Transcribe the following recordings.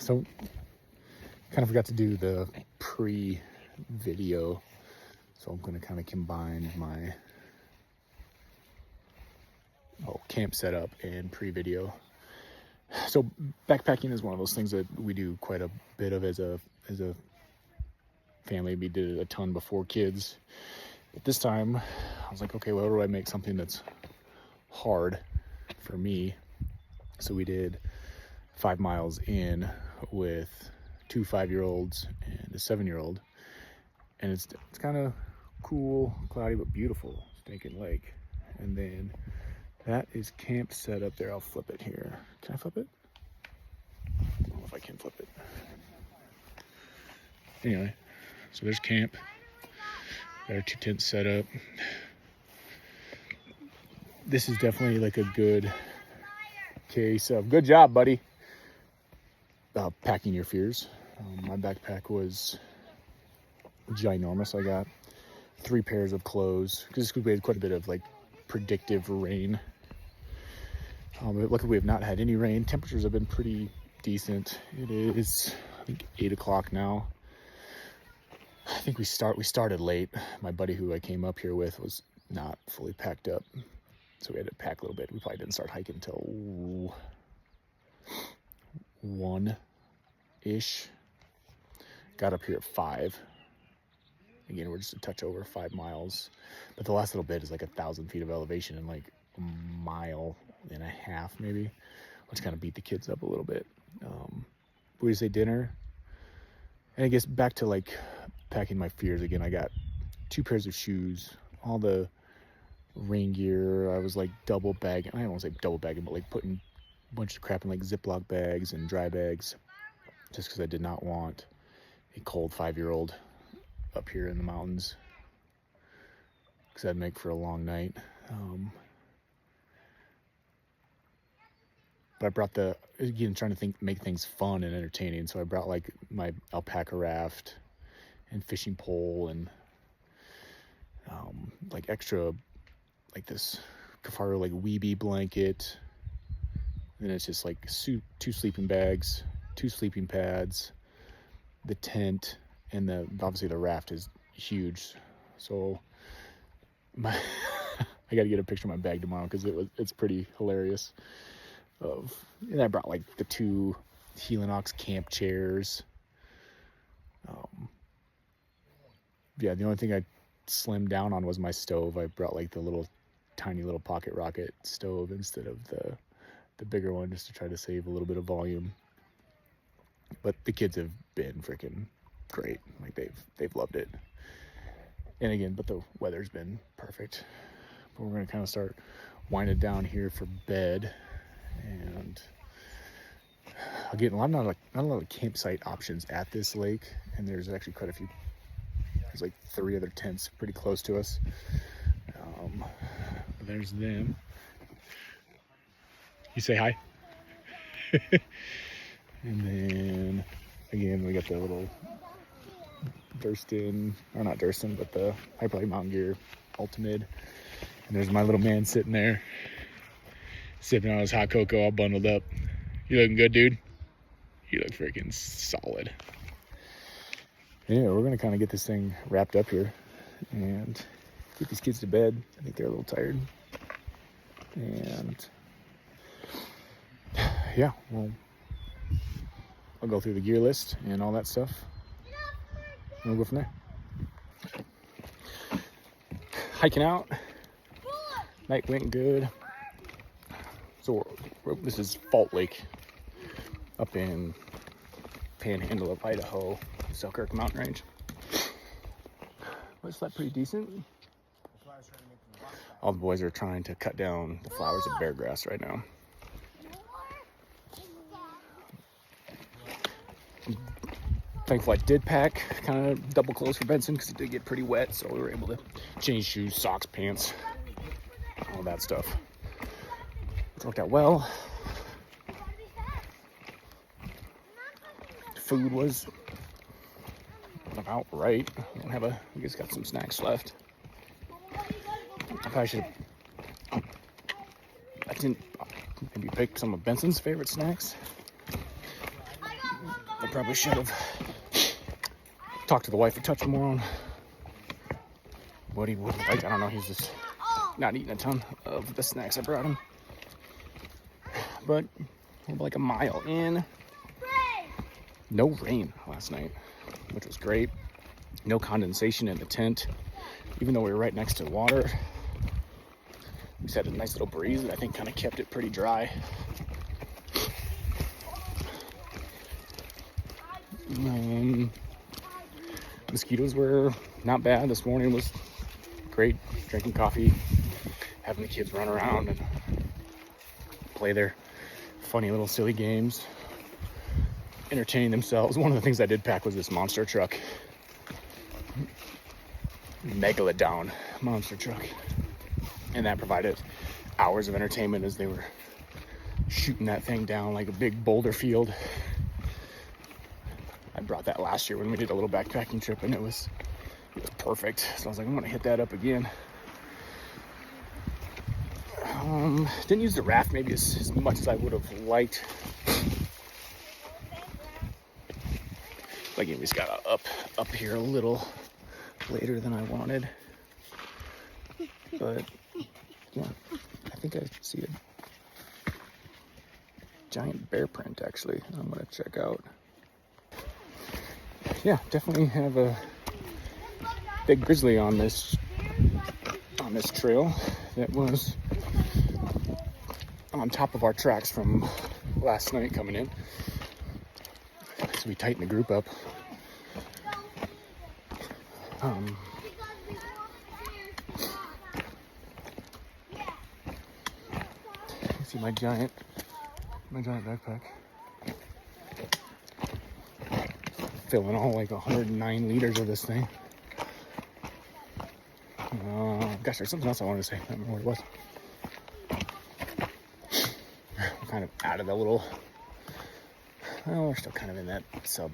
So kind of forgot to do the pre-video, so I'm going to kind of combine my camp setup and pre-video. So backpacking is one of those things that we do quite a bit of as a family. We did it a ton before kids, but this time I was like, okay, well, how do I make something that's hard for me? So we did 5 miles in with 2 5-year-olds and a 7-year-old, and it's kind of cool, cloudy, but beautiful stinking lake. And then that is camp set up there. I'll flip it here. Can I flip it? I don't know if I can flip it. Anyway, so there's camp. Got our 2 tents set up. This is definitely like a good case of good job, buddy. Packing your fears. My backpack was ginormous. I got 3 pairs of clothes because we had quite a bit of like predictive rain. But luckily we have not had any rain. Temperatures have been pretty decent. It is, I think, 8 o'clock now. I think we started late. My buddy who I came up here with was not fully packed up, so we had to pack a little bit. We probably didn't start hiking until 1-ish. Got up here at 5. Again, we're just a touch over 5 miles, but the last little bit is like 1,000 feet of elevation and like a mile and a half maybe, which kind of beat the kids up a little bit. We say dinner, and I guess back to like packing my fears again. I got 2 pairs of shoes, all the rain gear. I was like double bagging. I don't want to say double bagging, but like putting a bunch of crap in like Ziploc bags and dry bags, just because I did not want a cold 5-year-old up here in the mountains, because that'd make for a long night. But I brought again, trying to make things fun and entertaining. So I brought like my alpaca raft and fishing pole and like extra, like this Kifaru like Weeby blanket. And it's just like 2 sleeping bags, 2 sleeping pads, the tent, and obviously the raft is huge. So I got to get a picture of my bag tomorrow because it's pretty hilarious. And I brought like the 2 Helinox camp chairs. Yeah, the only thing I slimmed down on was my stove. I brought like the tiny little pocket rocket stove instead of the bigger one, just to try to save a little bit of volume. But the kids have been freaking great. Like they've loved it. And again, but the weather's been perfect. But we're gonna kind of start winding down here for bed. And again, not a lot of campsite options at this lake, and there's actually quite a few. There's like 3 other tents pretty close to us. There's them. You say hi. And then again, we got the little Durston, or not Durston, but the Hyperlite Mountain Gear Ultimate. And there's my little man sitting there, sipping on his hot cocoa, all bundled up. You looking good, dude? You look freaking solid. Yeah, we're gonna kind of get this thing wrapped up here and get these kids to bed. I think they're a little tired. And yeah, well, I'll go through the gear list and all that stuff, and we'll go from there. Hiking out. Night went good. So this is Fault Lake up in Panhandle of Idaho, Selkirk Mountain Range. Well, I slept pretty decent. All the boys are trying to cut down the flowers of bear grass right now. Thankful I did pack kind of double clothes for Benson because it did get pretty wet, so we were able to change shoes, socks, pants, all that stuff. It worked out well. Food was about right. We just got some snacks left. I probably should have, I didn't maybe pick some of Benson's favorite snacks. probably should have talked to the wife a touch more on what he would like. I don't know, he's just not eating a ton of the snacks I brought him. But we're like a mile in. No rain last night, which was great. No condensation in the tent, even though we were right next to water. We just had a nice little breeze that I think kind of kept it pretty dry. Mosquitoes were not bad. This morning was great. Drinking coffee, having the kids run around and play their funny little silly games, entertaining themselves. One of the things I did pack was this monster truck. Megalodon monster truck. And that provided hours of entertainment as they were shooting that thing down like a big boulder field. I brought that last year when we did a little backpacking trip, and it was perfect. So I was like, I'm gonna hit that up again. Didn't use the raft maybe as much as I would have liked. Like, we just got up here a little later than I wanted. But yeah, I think I see a giant bear print actually. I'm gonna check out. Yeah, definitely have a big grizzly on this trail that was on top of our tracks from last night coming in. So we tightened the group up. See my giant backpack. Filling all like 109 liters of this thing. Gosh, there's something else I wanted to say. I don't remember what it was. We're kind of out of the little, well, we're still kind of in that sub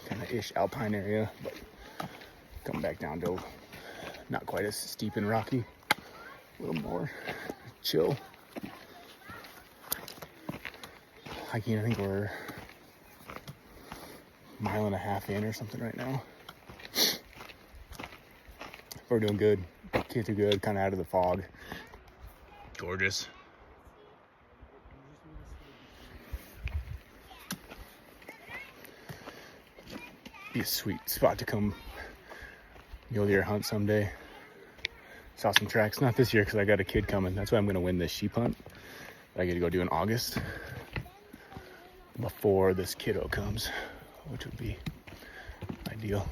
kind of ish alpine area, but coming back down to not quite as steep and rocky, a little more chill. Hiking, I think we're a mile and a half in or something right now. We're doing good. Can't do good, kind of out of the fog. Gorgeous. Be a sweet spot to come mule deer hunt someday. Saw some tracks, not this year because I got a kid coming. That's why I'm going to win this sheep hunt that I get to go do in August before this kiddo comes, which would be ideal.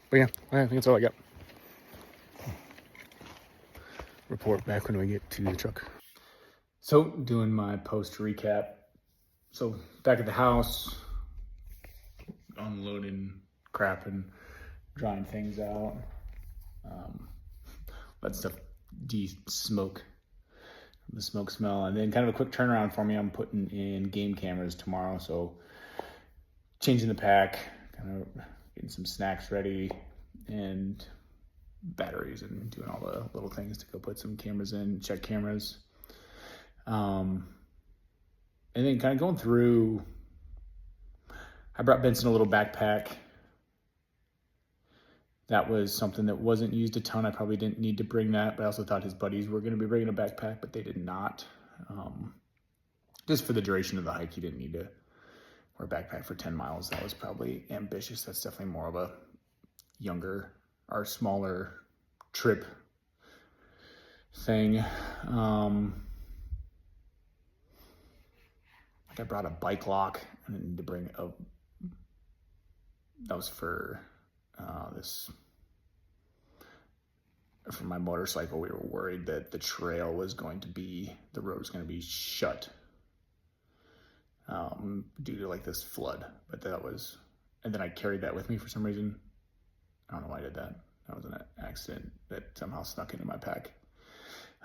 But yeah, I think that's all I got. Report back when we get to the truck. So, doing my post recap. So, back at the house, unloading crap and drying things out. Let stuff de-smoke, the smoke smell. And then kind of a quick turnaround for me. I'm putting in game cameras tomorrow. So, changing the pack, kind of getting some snacks ready and batteries and doing all the little things to go put some cameras in, check cameras. And then kind of going through, I brought Benson a little backpack. That was something that wasn't used a ton. I probably didn't need to bring that, but I also thought his buddies were going to be bringing a backpack, but they did not. Just for the duration of the hike, he didn't need to wear a backpack for 10 miles. That was probably ambitious. That's definitely more of a younger or smaller trip thing. Like I brought a bike lock and I need to bring a, that was for for my motorcycle. We were worried that the trail was going to be, the road was going to be shut due to like this flood, but that was, and then I carried that with me for some reason. I don't know why I did that. That was an accident that somehow snuck into my pack.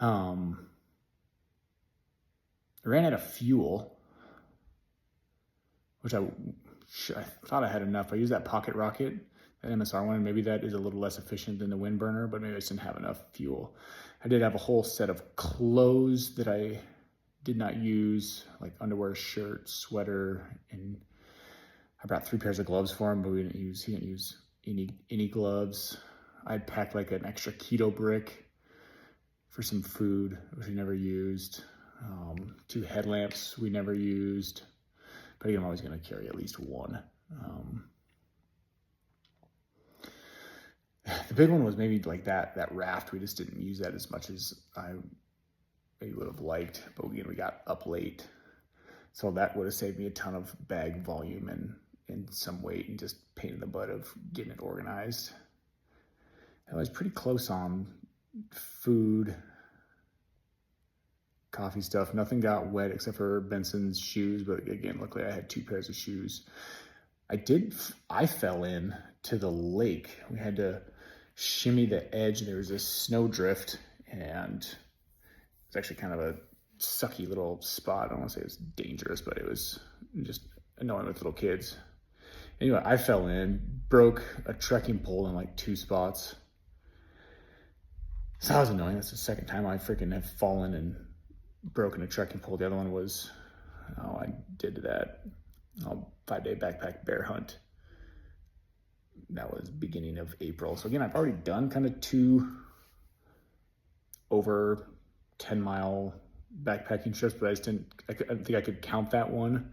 I ran out of fuel, which I thought I had enough. I used that Pocket Rocket, that MSR one, and maybe that is a little less efficient than the wind burner, but maybe I just didn't have enough fuel. I did have a whole set of clothes that I did not use like underwear, shirt, sweater, and I brought 3 pairs of gloves for him, but he didn't use any gloves. I packed like an extra keto brick for some food, which we never used. 2 headlamps we never used, but again, I'm always gonna carry at least one. The big one was maybe like that raft. We just didn't use that as much as I maybe would have liked, but again, we got up late. So that would have saved me a ton of bag volume and some weight and just pain in the butt of getting it organized. I was pretty close on food, coffee stuff. Nothing got wet except for Benson's shoes, but again, luckily I had 2 pairs of shoes. I fell in to the lake. We had to shimmy the edge. There was a snow drift, and it was actually kind of a sucky little spot. I don't want to say it was dangerous, but it was just annoying with little kids. Anyway, I fell in, broke a trekking pole in like 2 spots. So that was annoying. That's the second time I freaking have fallen and broken a trekking pole. The other one was, I did that 5-day backpack bear hunt. That was beginning of April. So again, I've already done kind of 2 over 10-mile backpacking trips, but I don't think I could count that one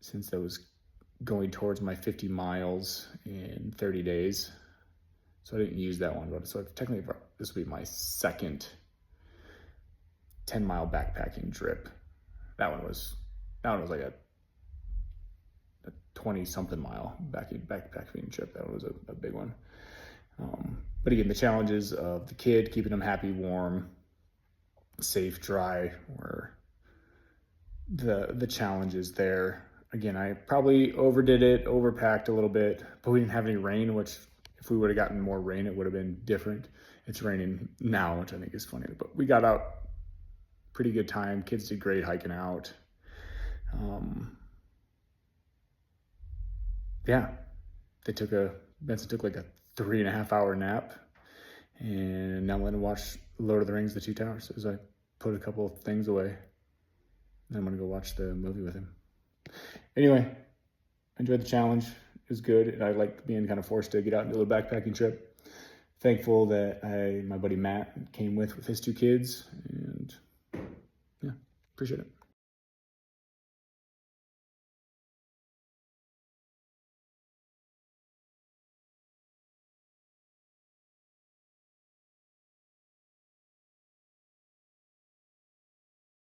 since that was going towards my 50 miles in 30 days. So I didn't use that one, but so technically this will be my second 10-mile backpacking trip. That one was like a 20-something mile backpacking trip. That was a big one. But again, the challenges of the kid, keeping him happy, warm, safe, dry, were the challenges there. Again, I probably overdid it, overpacked a little bit, but we didn't have any rain, which if we would have gotten more rain, it would have been different. It's raining now, which I think is funny, but we got out pretty good time. Kids did great hiking out. Yeah, Benson took like a 3.5-hour nap, and now I'm gonna watch Lord of the Rings: The Two Towers as I put a couple of things away. And I'm gonna go watch the movie with him. Anyway, I enjoyed the challenge. It was good, and I liked being kind of forced to get out and do a little backpacking trip. Thankful that my buddy Matt came with his 2 kids, and yeah, appreciate it.